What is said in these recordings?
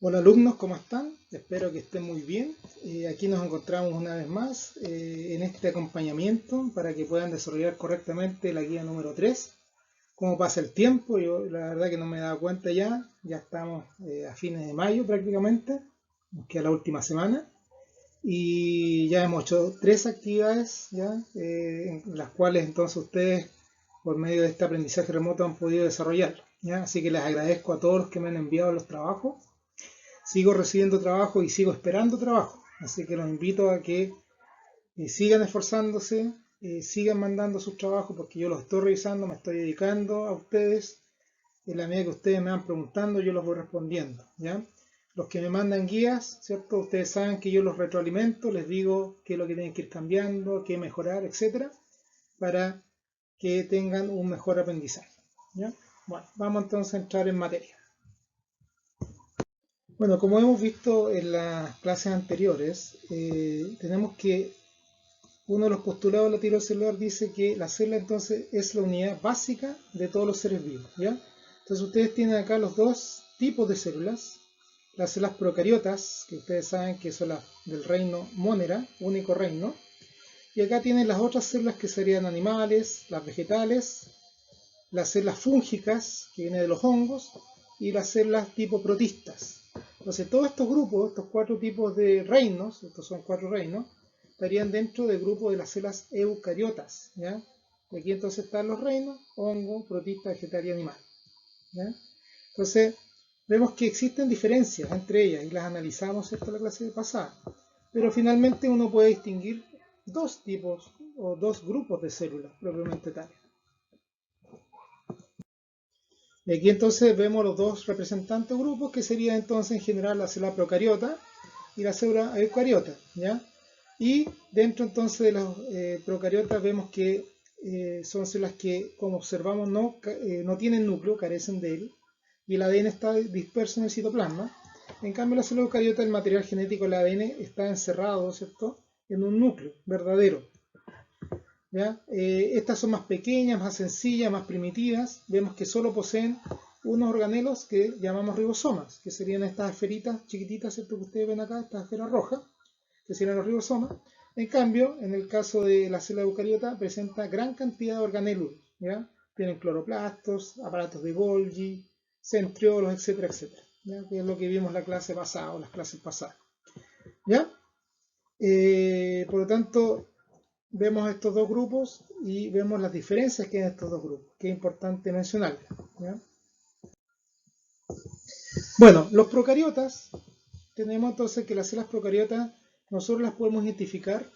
Hola alumnos, ¿cómo están? Espero que estén muy bien. Aquí nos encontramos una vez más en este acompañamiento para que puedan desarrollar correctamente la guía número 3. ¿Cómo pasa el tiempo? Yo la verdad que no me he dado cuenta ya estamos a fines de mayo prácticamente, nos queda la última semana y ya hemos hecho 3 actividades en las cuales entonces ustedes por medio de este aprendizaje remoto han podido desarrollar. ¿Ya? Así que les agradezco a todos los que me han enviado los trabajos. Sigo recibiendo trabajo y sigo esperando trabajo. Así que los invito a que sigan esforzándose, sigan mandando sus trabajos porque yo los estoy revisando, me estoy dedicando a ustedes. En la medida que ustedes me van preguntando, yo los voy respondiendo. ¿Ya? Los que me mandan guías, ¿cierto? Ustedes saben que yo los retroalimento, les digo qué es lo que tienen que ir cambiando, qué mejorar, etcétera, para que tengan un mejor aprendizaje. ¿Ya? Bueno, vamos entonces a entrar en materia. Bueno, como hemos visto en las clases anteriores, tenemos que uno de los postulados de la teoría celular dice que la célula entonces es la unidad básica de todos los seres vivos, ¿ya? Entonces ustedes tienen acá los dos tipos de células, las células procariotas, que ustedes saben que son las del reino Monera, único reino, y acá tienen las otras células que serían animales, las vegetales, las células fúngicas, que vienen de los hongos, y las células tipo protistas. Entonces, todos estos grupos, estos 4 tipos de reinos, estos son 4 reinos, estarían dentro del grupo de las células eucariotas. ¿Ya? Y aquí entonces están los reinos: hongo, protista, vegetal y animal. ¿Ya? Entonces, vemos que existen diferencias entre ellas y las analizamos esto en la clase pasada. Pero finalmente uno puede distinguir 2 tipos o 2 grupos de células propiamente tales. Y aquí entonces vemos los dos representantes grupos, que sería entonces en general la célula procariota y la célula eucariota, ¿ya? Y dentro entonces de los procariotas vemos que son células que, como observamos, no tienen núcleo, carecen de él, y el ADN está disperso en el citoplasma. En cambio, la célula eucariota, el material genético del ADN está encerrado, ¿cierto?, en un núcleo verdadero. ¿Ya? Estas son más pequeñas, más sencillas, más primitivas. Vemos que solo poseen unos organelos que llamamos ribosomas, que serían estas esferitas chiquititas, ¿cierto?, que ustedes ven acá, estas esferas rojas, que serían los ribosomas. En cambio, en el caso de la célula eucariota, presenta gran cantidad de organelos. ¿Ya? Tienen cloroplastos, aparatos de Golgi, centriolos, etcétera, etcétera. ¿Ya? Que es lo que vimos en la clase pasada o las clases pasadas. ¿Ya? Por lo tanto, vemos estos 2 grupos y vemos las diferencias que hay en estos 2 grupos, que es importante mencionar. ¿Ya? Bueno, los procariotas, tenemos entonces que las células procariotas nosotros las podemos identificar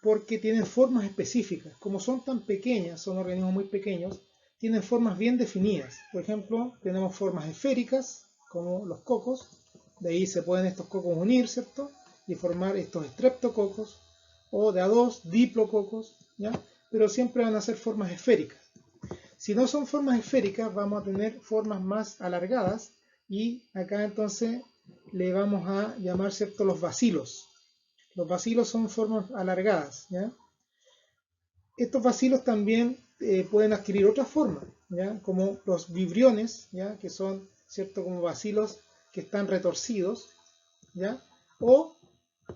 porque tienen formas específicas. Como son tan pequeñas, son organismos muy pequeños, tienen formas bien definidas. Por ejemplo, tenemos formas esféricas, como los cocos, de ahí se pueden estos cocos unir, ¿cierto?, y formar estos estreptococos, o de A2, diplococos, ¿ya? Pero siempre van a ser formas esféricas. Si no son formas esféricas, vamos a tener formas más alargadas, y acá entonces le vamos a llamar, ¿cierto?, los bacilos. Los bacilos son formas alargadas. ¿Ya? Estos bacilos también pueden adquirir otras formas, ¿ya?, como los vibriones, ¿ya?, que son, ¿cierto?, como bacilos que están retorcidos, ¿ya?, o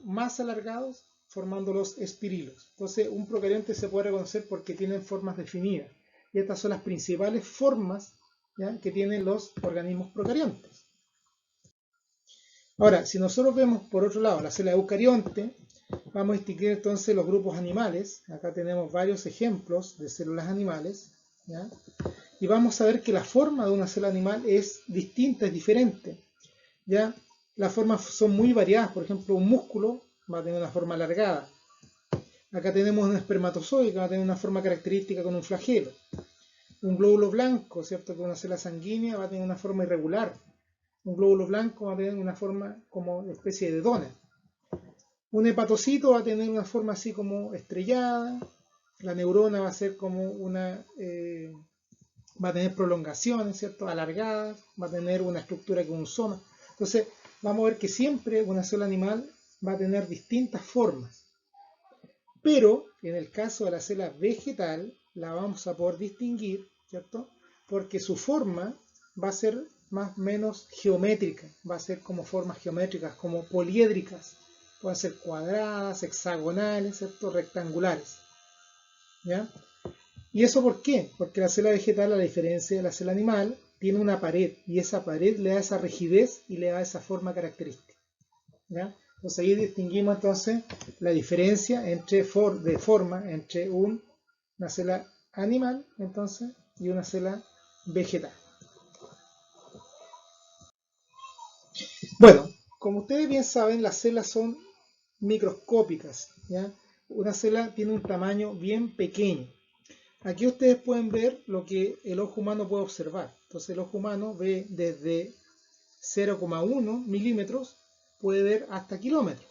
más alargados, formando los espirilos. Entonces, un procarionte se puede reconocer porque tienen formas definidas. Y estas son las principales formas, ¿ya?, que tienen los organismos procariontes. Ahora, si nosotros vemos por otro lado la célula eucarionte, vamos a distinguir entonces los grupos animales. Acá tenemos varios ejemplos de células animales, ¿ya? Y vamos a ver que la forma de una célula animal es distinta, es diferente, ¿ya? Las formas son muy variadas. Por ejemplo, un músculo va a tener una forma alargada. Acá tenemos un espermatozoide que va a tener una forma característica con un flagelo. Un glóbulo blanco, ¿cierto?, que es una célula sanguínea, va a tener una forma irregular. Un glóbulo blanco va a tener una forma como especie de dona. Un hepatocito va a tener una forma así como estrellada. La neurona va a ser como va a tener prolongaciones, ¿cierto?, alargadas. Va a tener una estructura como un soma. Entonces, vamos a ver que siempre una célula animal va a tener distintas formas. Pero, en el caso de la célula vegetal, la vamos a poder distinguir, ¿cierto?, porque su forma va a ser más o menos geométrica, va a ser como formas geométricas, como poliédricas, pueden ser cuadradas, hexagonales, ¿cierto? Rectangulares, ¿ya? ¿Y eso por qué? Porque la célula vegetal, a la diferencia de la célula animal, tiene una pared, y esa pared le da esa rigidez y le da esa forma característica, ¿ya? Entonces ahí distinguimos entonces la diferencia entre de forma entre una célula animal entonces y una célula vegetal. Bueno, como ustedes bien saben, las células son microscópicas, ¿ya? Una célula tiene un tamaño bien pequeño. Aquí ustedes pueden ver lo que el ojo humano puede observar. Entonces el ojo humano ve desde 0,1 milímetros, puede ver hasta kilómetros,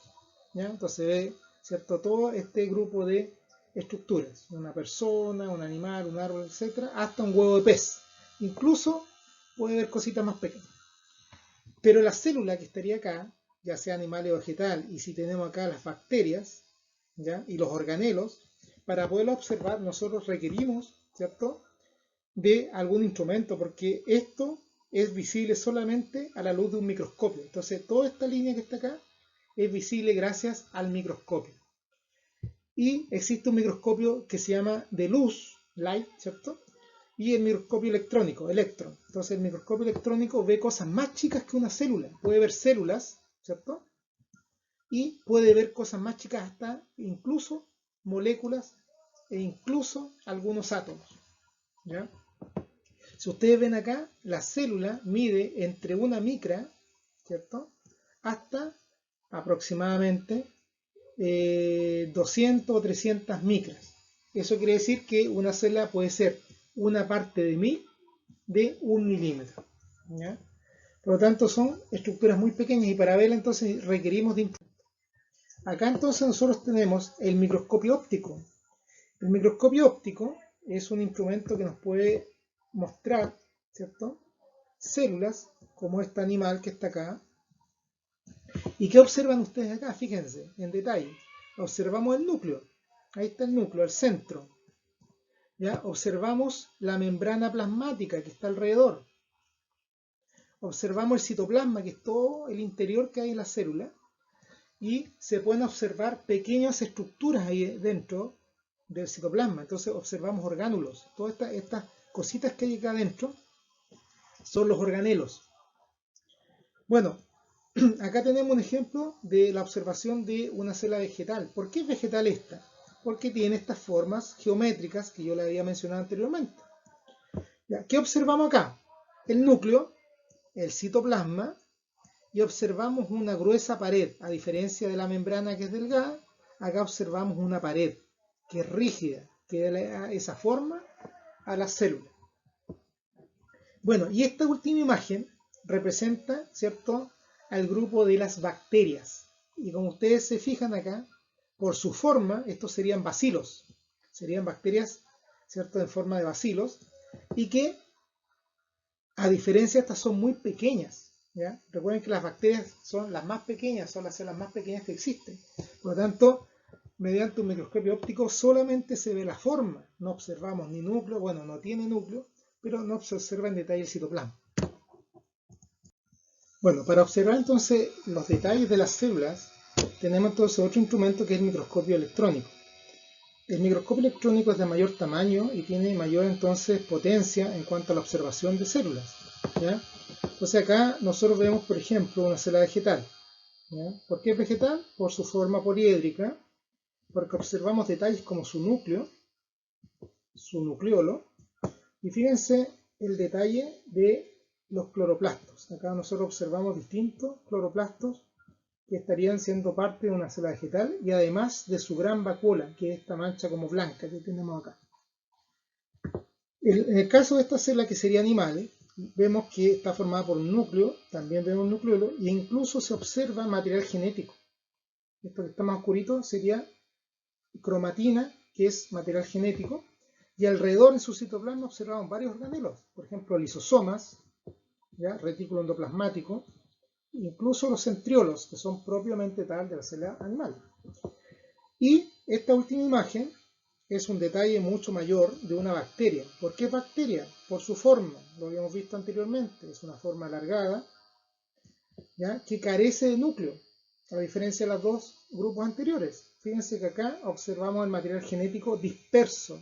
¿ya? Entonces ve, ¿cierto?, todo este grupo de estructuras, una persona, un animal, un árbol, etcétera, hasta un huevo de pez. Incluso puede ver cositas más pequeñas. Pero la célula que estaría acá, ya sea animal o vegetal, y si tenemos acá las bacterias, ¿ya?, y los organelos, para poderlo observar nosotros requerimos, ¿cierto?, de algún instrumento, porque esto es visible solamente a la luz de un microscopio. Entonces toda esta línea que está acá es visible gracias al microscopio. Y existe un microscopio que se llama de luz, light, ¿cierto?, y el microscopio electrónico, electron. Entonces el microscopio electrónico ve cosas más chicas que una célula. Puede ver células, ¿cierto?, y puede ver cosas más chicas, hasta incluso moléculas e incluso algunos átomos, ¿ya? Si ustedes ven acá, la célula mide entre una micra, ¿cierto?, hasta aproximadamente 200 o 300 micras. Eso quiere decir que una célula puede ser una parte de 1000 de 1 milímetro, ¿ya? Por lo tanto, son estructuras muy pequeñas y para verla entonces requerimos de instrumentos. Acá entonces nosotros tenemos el microscopio óptico. El microscopio óptico es un instrumento que nos puede mostrar, ¿cierto?, células como este animal que está acá. ¿Y qué observan ustedes acá? Fíjense en detalle. Observamos el núcleo. Ahí está el núcleo, el centro, ¿ya? Observamos la membrana plasmática que está alrededor. Observamos el citoplasma, que es todo el interior que hay en la célula. Y se pueden observar pequeñas estructuras ahí dentro del citoplasma. Entonces observamos orgánulos. Todas estas cositas que hay acá adentro son los organelos. Bueno, acá tenemos un ejemplo de la observación de una célula vegetal. ¿Por qué es vegetal esta? Porque tiene estas formas geométricas que yo le había mencionado anteriormente. ¿Ya? ¿Qué observamos acá? El núcleo, el citoplasma, y observamos una gruesa pared. A diferencia de la membrana que es delgada, acá observamos una pared que es rígida, que da esa forma a la célula. Bueno, y esta última imagen representa, ¿cierto?, al grupo de las bacterias. Y como ustedes se fijan acá, por su forma, estos serían bacilos. Serían bacterias, ¿cierto?, en forma de bacilos. Y que, a diferencia, estas son muy pequeñas, ¿ya? Recuerden que las bacterias son las más pequeñas, son las células más pequeñas que existen. Por lo tanto, mediante un microscopio óptico solamente se ve la forma. No observamos ni núcleo, bueno, no tiene núcleo, pero no se observa en detalle el citoplasma. Bueno, para observar entonces los detalles de las células, tenemos entonces otro instrumento que es el microscopio electrónico. El microscopio electrónico es de mayor tamaño y tiene mayor entonces potencia en cuanto a la observación de células, ¿ya? Entonces acá nosotros vemos, por ejemplo, una célula vegetal, ¿ya? ¿Por qué es vegetal? Por su forma poliédrica, porque observamos detalles como su núcleo, su nucleolo, y fíjense el detalle de los cloroplastos. Acá nosotros observamos distintos cloroplastos que estarían siendo parte de una célula vegetal y además de su gran vacuola, que es esta mancha como blanca que tenemos acá. En el caso de esta célula que sería animal, vemos que está formada por un núcleo, también vemos un nucleolo, e incluso se observa material genético. Esto que está más oscurito sería cromatina, que es material genético, y alrededor en su citoplasma observamos varios organelos, por ejemplo lisosomas, ¿ya?, retículo endoplasmático, incluso los centriolos, que son propiamente tal de la célula animal. Y esta última imagen es un detalle mucho mayor de una bacteria. ¿Por qué bacteria? Por su forma, lo habíamos visto anteriormente, es una forma alargada, ¿ya? Que carece de núcleo, a diferencia de los dos grupos anteriores. Fíjense que acá observamos el material genético disperso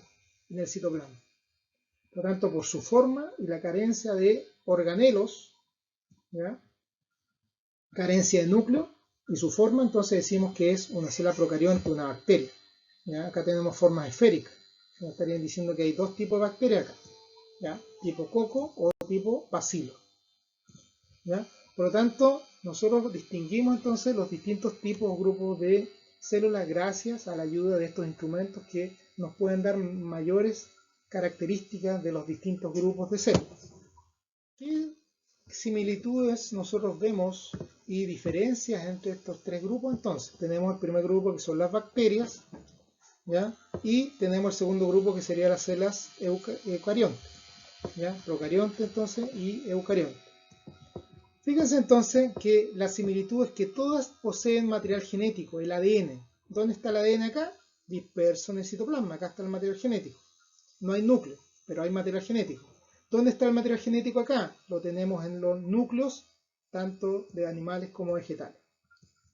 en el citoplasma. Por lo tanto, por su forma y la carencia de organelos, ¿ya? Carencia de núcleo y su forma, entonces decimos que es una célula procarionte, una bacteria. ¿Ya? Acá tenemos formas esféricas. Nos estarían diciendo que hay dos tipos de bacterias acá, ¿ya? Tipo coco o tipo bacilo. ¿Ya? Por lo tanto, nosotros distinguimos entonces los distintos tipos o grupos de células gracias a la ayuda de estos instrumentos que nos pueden dar mayores características de los distintos grupos de células. ¿Qué similitudes nosotros vemos y diferencias entre estos tres grupos? Entonces, tenemos el primer grupo que son las bacterias, ¿ya? Y tenemos el segundo grupo que sería las células eucariontes, ¿ya? Procarionte entonces y eucarionte. Fíjense entonces que la similitud es que todas poseen material genético, el ADN. ¿Dónde está el ADN acá? Disperso en el citoplasma, acá está el material genético. No hay núcleo, pero hay material genético. ¿Dónde está el material genético acá? Lo tenemos en los núcleos, tanto de animales como vegetales.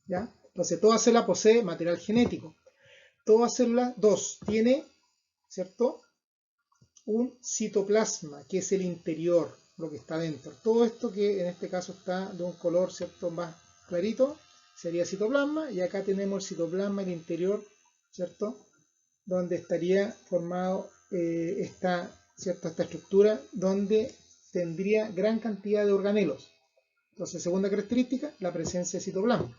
¿Ya? Entonces, toda célula posee material genético. Toda célula, tiene, ¿cierto?, un citoplasma, que es el interior, lo que está dentro. Todo esto que en este caso está de un color, ¿cierto?, más clarito, sería citoplasma, y acá tenemos el citoplasma, el interior, ¿cierto?, donde estaría formado esta estructura, donde tendría gran cantidad de organelos. Entonces, segunda característica, la presencia de citoplasma.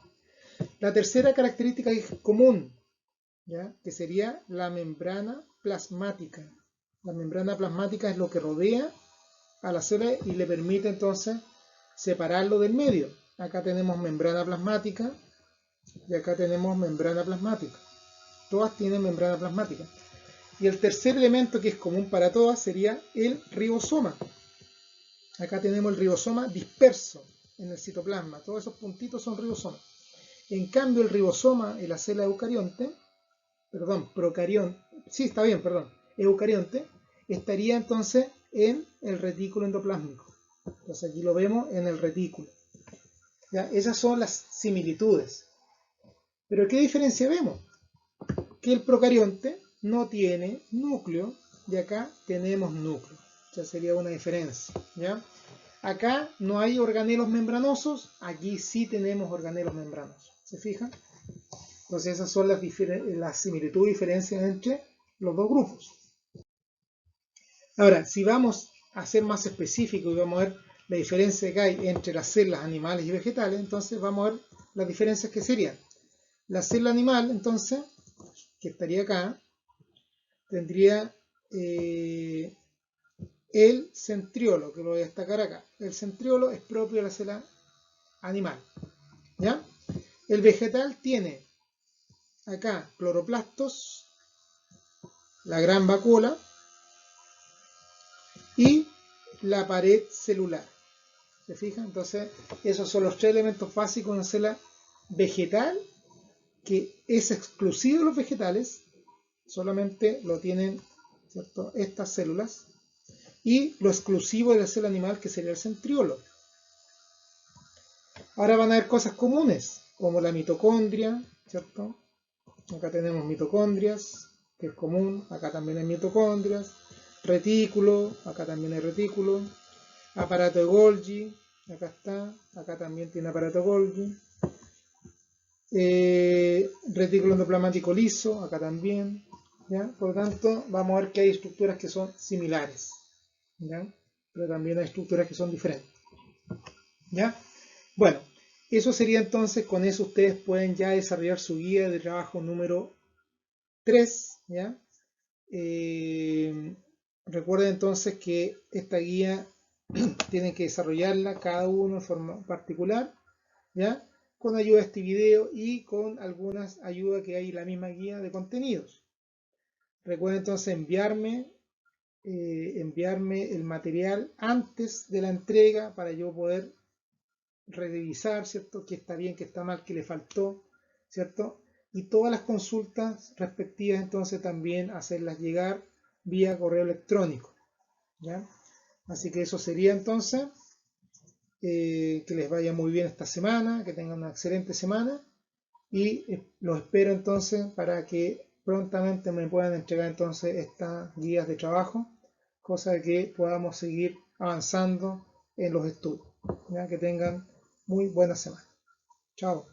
La tercera característica es común, ¿ya?, que sería la membrana plasmática. La membrana plasmática es lo que rodea a la célula y le permite entonces separarlo del medio. Acá tenemos membrana plasmática y acá tenemos membrana plasmática. Todas tienen membrana plasmática. Y el tercer elemento que es común para todas sería el ribosoma. Acá tenemos el ribosoma disperso en el citoplasma. Todos esos puntitos son ribosomas. En cambio, el ribosoma en la célula eucarionte, estaría entonces en el retículo endoplásmico. Entonces aquí lo vemos en el retículo. ¿Ya? Esas son las similitudes. Pero ¿qué diferencia vemos? Que el procarionte no tiene núcleo y acá tenemos núcleo. Ya sería una diferencia, ¿ya? Acá no hay organelos membranosos, aquí sí tenemos organelos membranosos. ¿Se fijan? Entonces esas son las similitudes y diferencias entre los dos grupos. Ahora, si vamos a ser más específicos y vamos a ver la diferencia que hay entre las células animales y vegetales, entonces vamos a ver las diferencias que serían. La célula animal, entonces, que estaría acá, tendría el centriolo, que lo voy a destacar acá. El centriolo es propio de la célula animal, ¿ya? El vegetal tiene acá cloroplastos, la gran vacuola y la pared celular. ¿Se fijan? Entonces, esos son los tres elementos básicos de una célula vegetal, que es exclusivo de los vegetales, solamente lo tienen, ¿cierto?, estas células, y lo exclusivo de la célula animal, que sería el centriolo. Ahora van a haber cosas comunes, como la mitocondria, ¿cierto? Acá tenemos mitocondrias, que es común, acá también hay mitocondrias, retículo, acá también hay retículo, aparato de Golgi, acá está, acá también tiene aparato de Golgi, retículo endoplasmático liso, acá también, ¿ya? Por lo tanto, vamos a ver que hay estructuras que son similares, ¿ya? Pero también hay estructuras que son diferentes, ¿ya? Bueno, eso sería entonces, con eso ustedes pueden ya desarrollar su guía de trabajo número 3, ¿ya? Recuerden entonces que esta guía tienen que desarrollarla cada uno en forma particular, ¿ya?, con ayuda de este video y con algunas ayudas que hay en la misma guía de contenidos. Recuerden entonces enviarme el material antes de la entrega para yo poder revisar, ¿cierto?, qué está bien, qué está mal, qué le faltó, ¿cierto? y todas las consultas respectivas entonces también hacerlas llegar vía correo electrónico, ¿ya? Así que eso sería entonces, que les vaya muy bien esta semana, que tengan una excelente semana y los espero entonces para que prontamente me puedan entregar entonces estas guías de trabajo, cosa de que podamos seguir avanzando en los estudios, ¿ya? Que tengan muy buena semana. Chao.